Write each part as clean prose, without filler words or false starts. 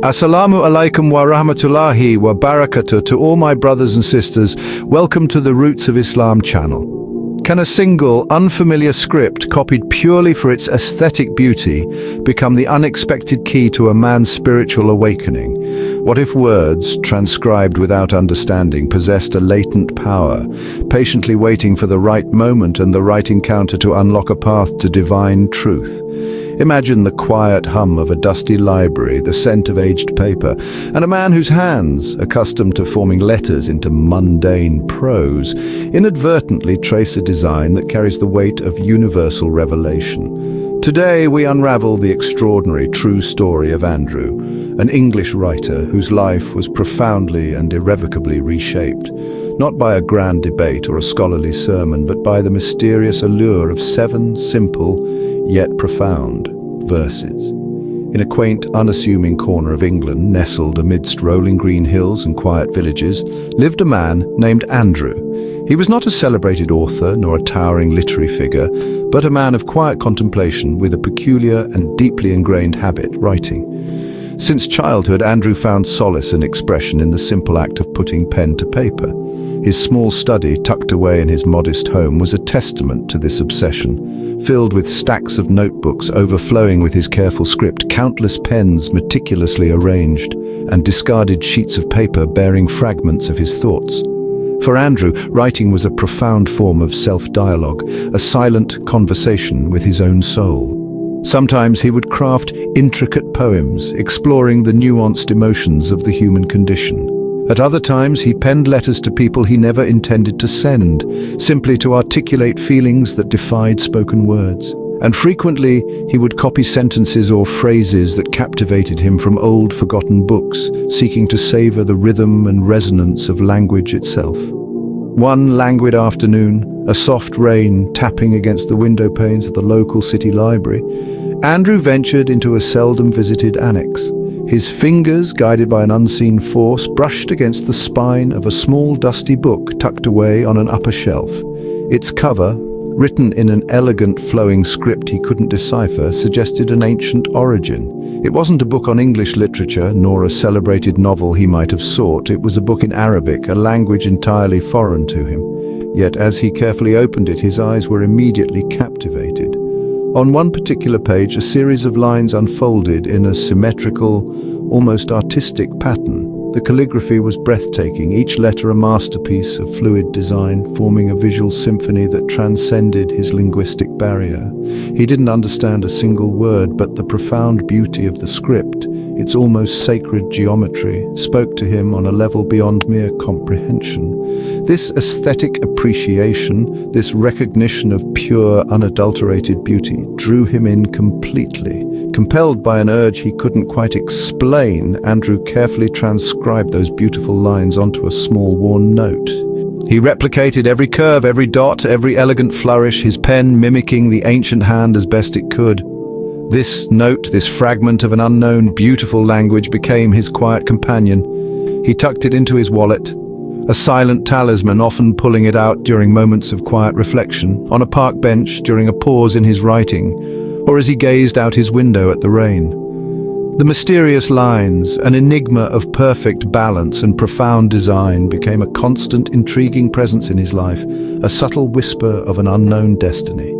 Assalamu alaikum wa rahmatullahi wa barakatuh to all my brothers and sisters. Welcome to the Roots of Islam channel. Can a single, unfamiliar script copied purely for its aesthetic beauty become the unexpected key to a man's spiritual awakening? What if words, transcribed without understanding, possessed a latent power, patiently waiting for the right moment and the right encounter to unlock a path to divine truth? Imagine the quiet hum of a dusty library, the scent of aged paper, and a man whose hands, accustomed to forming letters into mundane prose, inadvertently trace a design that carries the weight of universal revelation. Today we unravel the extraordinary true story of Andrew, an English writer whose life was profoundly and irrevocably reshaped, not by a grand debate or a scholarly sermon, but by the mysterious allure of 7 simple, yet profound verses. In a quaint, unassuming corner of England, nestled amidst rolling green hills and quiet villages, lived a man named Andrew. He was not a celebrated author nor a towering literary figure, but a man of quiet contemplation with a peculiar and deeply ingrained habit, writing. Since childhood, Andrew found solace and expression in the simple act of putting pen to paper. His small study, tucked away in his modest home, was a testament to this obsession. Filled with stacks of notebooks overflowing with his careful script, countless pens meticulously arranged, and discarded sheets of paper bearing fragments of his thoughts. For Andrew, writing was a profound form of self-dialogue, a silent conversation with his own soul. Sometimes he would craft intricate poems, exploring the nuanced emotions of the human condition. At other times, he penned letters to people he never intended to send, simply to articulate feelings that defied spoken words. And frequently, he would copy sentences or phrases that captivated him from old forgotten books, seeking to savor the rhythm and resonance of language itself. One languid afternoon, a soft rain tapping against the window panes of the local city library, Andrew ventured into a seldom visited annex. His fingers, guided by an unseen force, brushed against the spine of a small dusty book tucked away on an upper shelf. Its cover, written in an elegant flowing script he couldn't decipher, suggested an ancient origin. It wasn't a book on English literature, nor a celebrated novel he might have sought. It was a book in Arabic, a language entirely foreign to him. Yet as he carefully opened it, his eyes were immediately captivated. On one particular page, a series of lines unfolded in a symmetrical, almost artistic pattern. The calligraphy was breathtaking, each letter a masterpiece of fluid design, forming a visual symphony that transcended his linguistic barrier. He didn't understand a single word, but the profound beauty of the script, its almost sacred geometry, spoke to him on a level beyond mere comprehension. This aesthetic appreciation, this recognition of pure, unadulterated beauty, drew him in completely. Compelled by an urge he couldn't quite explain, Andrew carefully transcribed those beautiful lines onto a small worn note. He replicated every curve, every dot, every elegant flourish, his pen mimicking the ancient hand as best it could. This note, this fragment of an unknown, beautiful language, became his quiet companion. He tucked it into his wallet, a silent talisman, often pulling it out during moments of quiet reflection, on a park bench during a pause in his writing, or as he gazed out his window at the rain. The mysterious lines, an enigma of perfect balance and profound design, became a constant, intriguing presence in his life, a subtle whisper of an unknown destiny.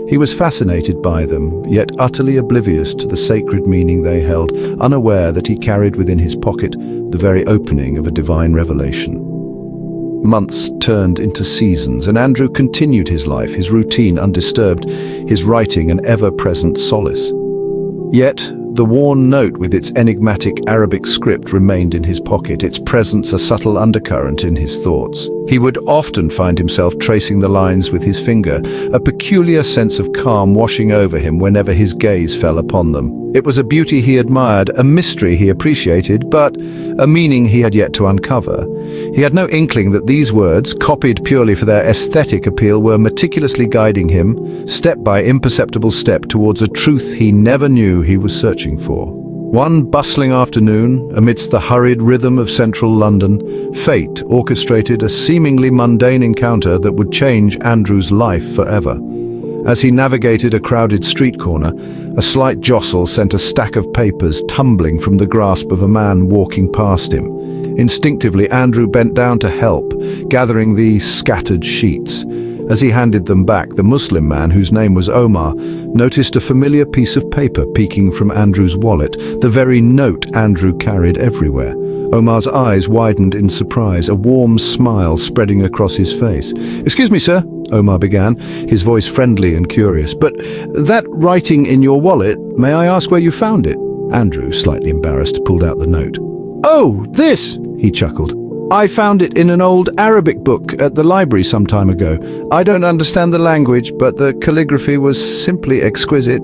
He was fascinated by them, yet utterly oblivious to the sacred meaning they held, unaware that he carried within his pocket the very opening of a divine revelation. Months turned into seasons, and Andrew continued his life, his routine undisturbed, his writing an ever-present solace. Yet, the worn note with its enigmatic Arabic script remained in his pocket, its presence a subtle undercurrent in his thoughts. He would often find himself tracing the lines with his finger, a peculiar sense of calm washing over him whenever his gaze fell upon them. It was a beauty he admired, a mystery he appreciated, but a meaning he had yet to uncover. He had no inkling that these words, copied purely for their aesthetic appeal, were meticulously guiding him, step by imperceptible step, towards a truth he never knew he was searching for. One bustling afternoon, amidst the hurried rhythm of central London, fate orchestrated a seemingly mundane encounter that would change Andrew's life forever. As he navigated a crowded street corner, a slight jostle sent a stack of papers tumbling from the grasp of a man walking past him. Instinctively, Andrew bent down to help, gathering the scattered sheets. As he handed them back, the Muslim man, whose name was Omar, noticed a familiar piece of paper peeking from Andrew's wallet, the very note Andrew carried everywhere. Omar's eyes widened in surprise, a warm smile spreading across his face. "Excuse me, sir," Omar began, his voice friendly and curious, "but that writing in your wallet, may I ask where you found it?" Andrew, slightly embarrassed, pulled out the note. "Oh, this!" he chuckled. "I found it in an old Arabic book at the library some time ago. I don't understand the language, but the calligraphy was simply exquisite.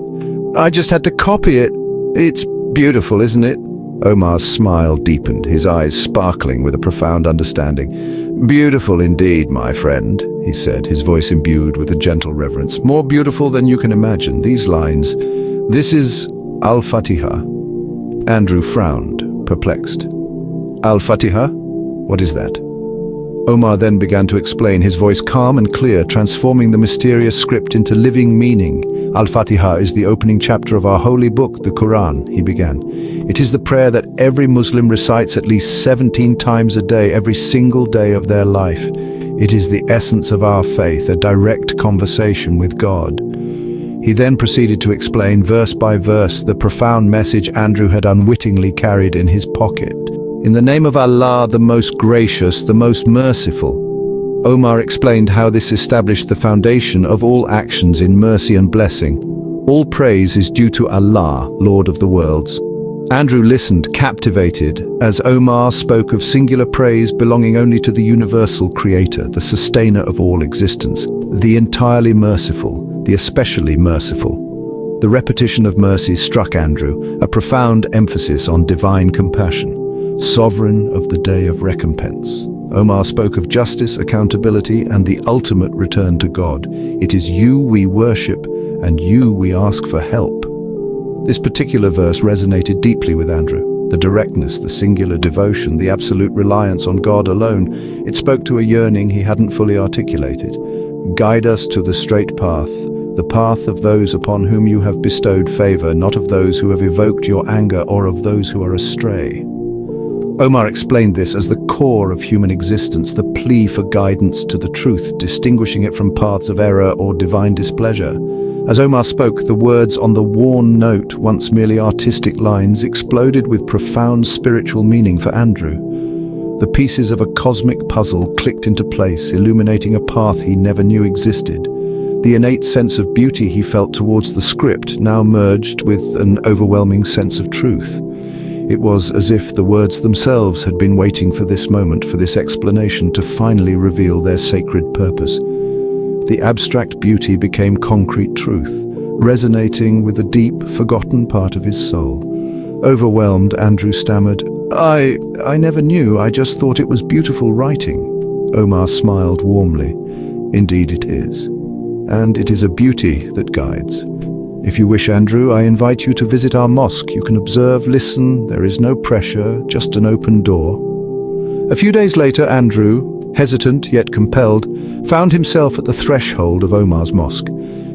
I just had to copy it. It's beautiful, isn't it?" Omar's smile deepened, his eyes sparkling with a profound understanding. "Beautiful indeed, my friend," he said, his voice imbued with a gentle reverence. "More beautiful than you can imagine. These lines, this is Al-Fatihah." Andrew frowned, perplexed. "Al-Fatihah? What is that?" Omar then began to explain, his voice calm and clear, transforming the mysterious script into living meaning. "Al-Fatihah is the opening chapter of our holy book, the Quran," he began. "It is the prayer that every Muslim recites at least 17 times a day, every single day of their life. It is the essence of our faith, a direct conversation with God." He then proceeded to explain, verse by verse, the profound message Andrew had unwittingly carried in his pocket. "In the name of Allah, the most gracious, the most merciful." Omar explained how this established the foundation of all actions in mercy and blessing. All praise is due to Allah, Lord of the worlds. Andrew listened, captivated, as Omar spoke of singular praise belonging only to the universal Creator, the sustainer of all existence, the entirely merciful, the especially merciful. The repetition of mercy struck Andrew, a profound emphasis on divine compassion. Sovereign of the day of recompense. Omar spoke of justice, accountability, and the ultimate return to God. It is you we worship, and you we ask for help. This particular verse resonated deeply with Andrew. The directness, the singular devotion, the absolute reliance on God alone. It spoke to a yearning he hadn't fully articulated. "Guide us to the straight path, the path of those upon whom you have bestowed favor, not of those who have evoked your anger or of those who are astray." Omar explained this as the core of human existence, the plea for guidance to the truth, distinguishing it from paths of error or divine displeasure. As Omar spoke, the words on the worn note, once merely artistic lines, exploded with profound spiritual meaning for Andrew. The pieces of a cosmic puzzle clicked into place, illuminating a path he never knew existed. The innate sense of beauty he felt towards the script now merged with an overwhelming sense of truth. It was as if the words themselves had been waiting for this moment, for this explanation to finally reveal their sacred purpose. The abstract beauty became concrete truth, resonating with a deep, forgotten part of his soul. Overwhelmed, Andrew stammered, I never knew, I just thought it was beautiful writing." Omar smiled warmly. "Indeed it is. And it is a beauty that guides. If you wish, Andrew, I invite you to visit our mosque. You can observe, listen, there is no pressure, just an open door." A few days later, Andrew, hesitant yet compelled, found himself at the threshold of Omar's mosque.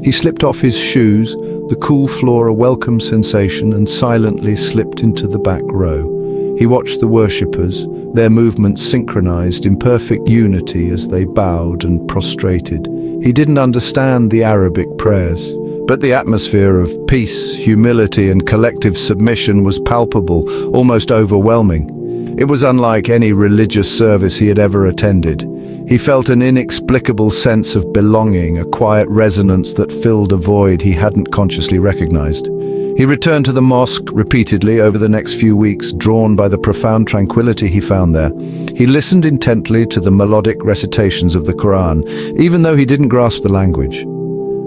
He slipped off his shoes, the cool floor a welcome sensation, and silently slipped into the back row. He watched the worshippers, their movements synchronized in perfect unity as they bowed and prostrated. He didn't understand the Arabic prayers, but the atmosphere of peace, humility, and collective submission was palpable, almost overwhelming. It was unlike any religious service he had ever attended. He felt an inexplicable sense of belonging, a quiet resonance that filled a void he hadn't consciously recognized. He returned to the mosque repeatedly over the next few weeks, drawn by the profound tranquility he found there. He listened intently to the melodic recitations of the Quran, even though he didn't grasp the language.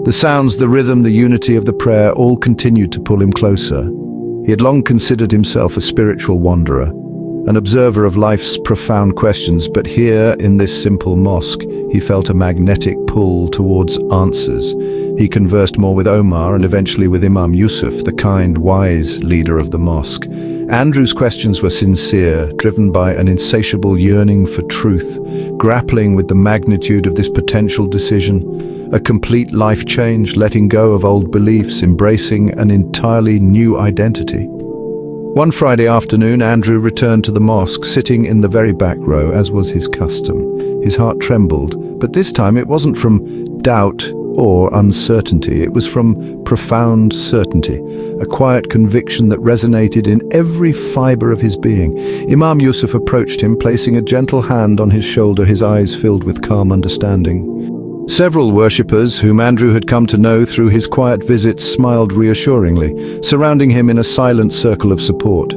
The sounds, the rhythm, the unity of the prayer all continued to pull him closer. He had long considered himself a spiritual wanderer, an observer of life's profound questions, but here, in this simple mosque, he felt a magnetic pull towards answers. He conversed more with Omar and eventually with Imam Yusuf, the kind, wise leader of the mosque. Andrew's questions were sincere, driven by an insatiable yearning for truth, grappling with the magnitude of this potential decision. A complete life change, letting go of old beliefs, embracing an entirely new identity. One Friday afternoon, Andrew returned to the mosque, sitting in the very back row, as was his custom. His heart trembled, but this time it wasn't from doubt or uncertainty. It was from profound certainty, a quiet conviction that resonated in every fiber of his being. Imam Yusuf approached him, placing a gentle hand on his shoulder, his eyes filled with calm understanding. Several worshippers, whom Andrew had come to know through his quiet visits, smiled reassuringly, surrounding him in a silent circle of support.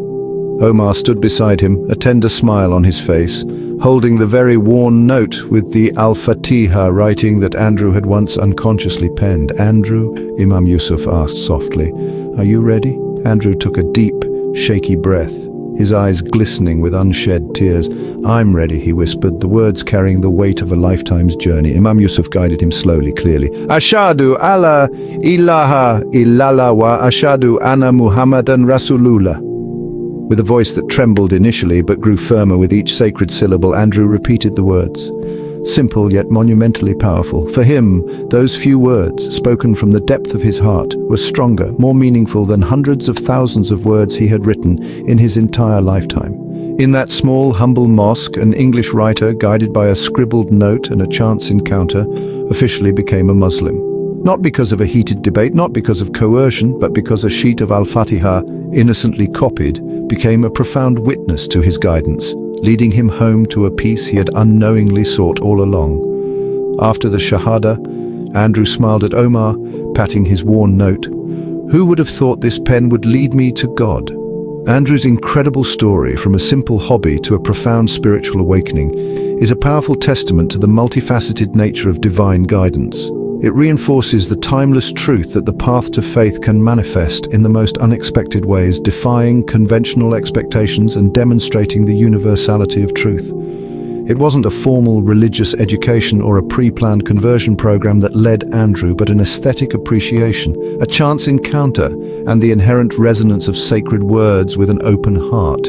Omar stood beside him, a tender smile on his face, holding the very worn note with the Al-Fatihah writing that Andrew had once unconsciously penned. "Andrew," Imam Yusuf asked softly, "are you ready?" Andrew took a deep, shaky breath, his eyes glistening with unshed tears. "I'm ready," he whispered, the words carrying the weight of a lifetime's journey. Imam Yusuf guided him slowly, clearly. "Ashhadu alla ilaha illallah wa ashhadu anna Muhammadan Rasulullah." With a voice that trembled initially but grew firmer with each sacred syllable, Andrew repeated the words. Simple yet monumentally powerful. For him, those few words, spoken from the depth of his heart, were stronger, more meaningful than hundreds of thousands of words he had written in his entire lifetime. In that small, humble mosque, an English writer, guided by a scribbled note and a chance encounter, officially became a Muslim. Not because of a heated debate, not because of coercion, but because a sheet of Al-Fatihah, innocently copied, became a profound witness to his guidance, leading him home to a peace he had unknowingly sought all along. After the Shahadah, Andrew smiled at Omar, patting his worn note. "Who would have thought this pen would lead me to God?" Andrew's incredible story, from a simple hobby to a profound spiritual awakening, is a powerful testament to the multifaceted nature of divine guidance. It reinforces the timeless truth that the path to faith can manifest in the most unexpected ways, defying conventional expectations and demonstrating the universality of truth. It wasn't a formal religious education or a pre-planned conversion program that led Andrew, but an aesthetic appreciation, a chance encounter, and the inherent resonance of sacred words with an open heart.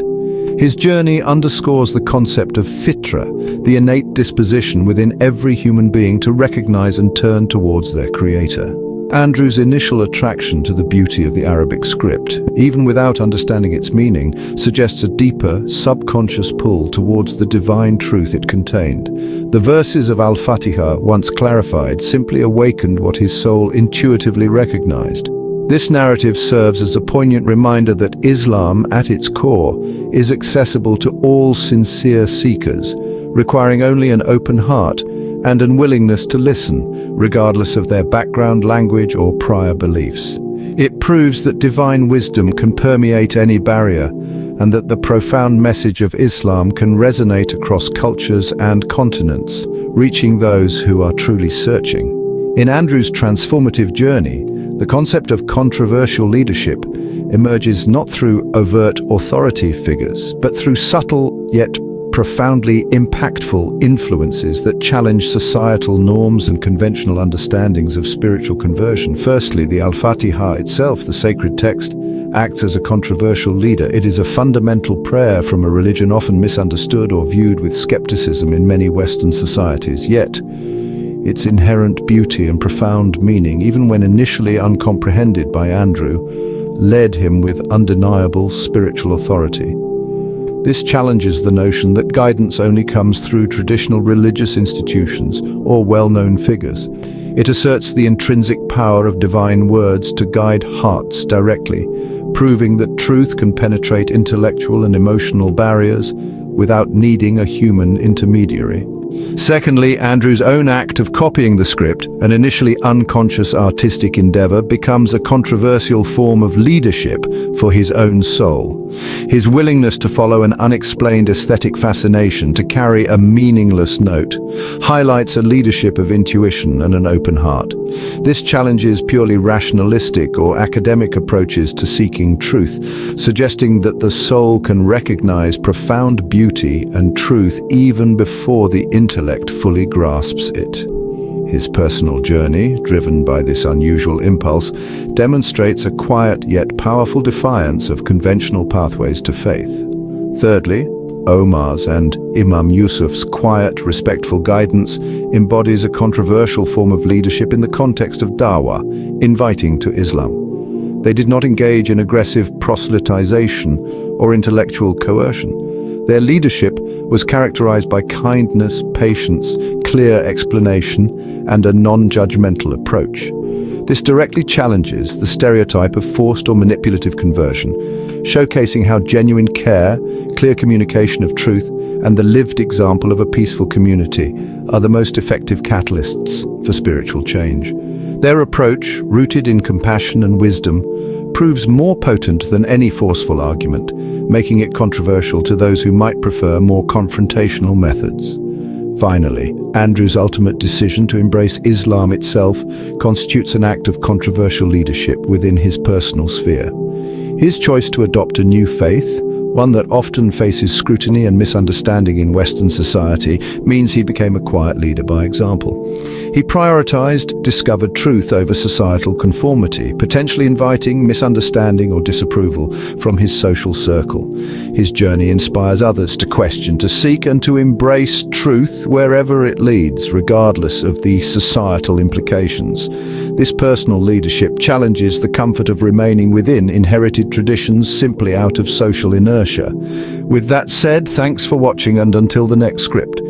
His journey underscores the concept of fitra, the innate disposition within every human being to recognize and turn towards their creator. Andrew's initial attraction to the beauty of the Arabic script, even without understanding its meaning, suggests a deeper, subconscious pull towards the divine truth it contained. The verses of Al-Fatihah, once clarified, simply awakened what his soul intuitively recognized. This narrative serves as a poignant reminder that Islam, at its core, is accessible to all sincere seekers, requiring only an open heart and an willingness to listen, regardless of their background, language, or prior beliefs. It proves that divine wisdom can permeate any barrier, and that the profound message of Islam can resonate across cultures and continents, reaching those who are truly searching. In Andrew's transformative journey, the concept of controversial leadership emerges not through overt authority figures, but through subtle yet profoundly impactful influences that challenge societal norms and conventional understandings of spiritual conversion. Firstly, the Al-Fatihah itself, the sacred text, acts as a controversial leader. It is a fundamental prayer from a religion often misunderstood or viewed with skepticism in many Western societies. Yet, its inherent beauty and profound meaning, even when initially uncomprehended by Andrew, led him with undeniable spiritual authority. This challenges the notion that guidance only comes through traditional religious institutions or well-known figures. It asserts the intrinsic power of divine words to guide hearts directly, proving that truth can penetrate intellectual and emotional barriers without needing a human intermediary. Secondly, Andrew's own act of copying the script, an initially unconscious artistic endeavor, becomes a controversial form of leadership for his own soul. His willingness to follow an unexplained aesthetic fascination, to carry a meaningless note, highlights a leadership of intuition and an open heart. This challenges purely rationalistic or academic approaches to seeking truth, suggesting that the soul can recognize profound beauty and truth even before the intellect fully grasps it. His personal journey, driven by this unusual impulse, demonstrates a quiet yet powerful defiance of conventional pathways to faith. Thirdly, Omar's and Imam Yusuf's quiet, respectful guidance embodies a controversial form of leadership in the context of dawah, inviting to Islam. They did not engage in aggressive proselytization or intellectual coercion. Their leadership was characterized by kindness, patience, clear explanation, and a non-judgmental approach. This directly challenges the stereotype of forced or manipulative conversion, showcasing how genuine care, clear communication of truth, and the lived example of a peaceful community are the most effective catalysts for spiritual change. Their approach, rooted in compassion and wisdom, proves more potent than any forceful argument, making it controversial to those who might prefer more confrontational methods. Finally, Andrew's ultimate decision to embrace Islam itself constitutes an act of controversial leadership within his personal sphere. His choice to adopt a new faith, one that often faces scrutiny and misunderstanding in Western society, means he became a quiet leader by example. He prioritized discovered truth over societal conformity, potentially inviting misunderstanding or disapproval from his social circle. His journey inspires others to question, to seek, and to embrace truth wherever it leads, regardless of the societal implications. This personal leadership challenges the comfort of remaining within inherited traditions simply out of social inertia. With that said, thanks for watching, and until the next script.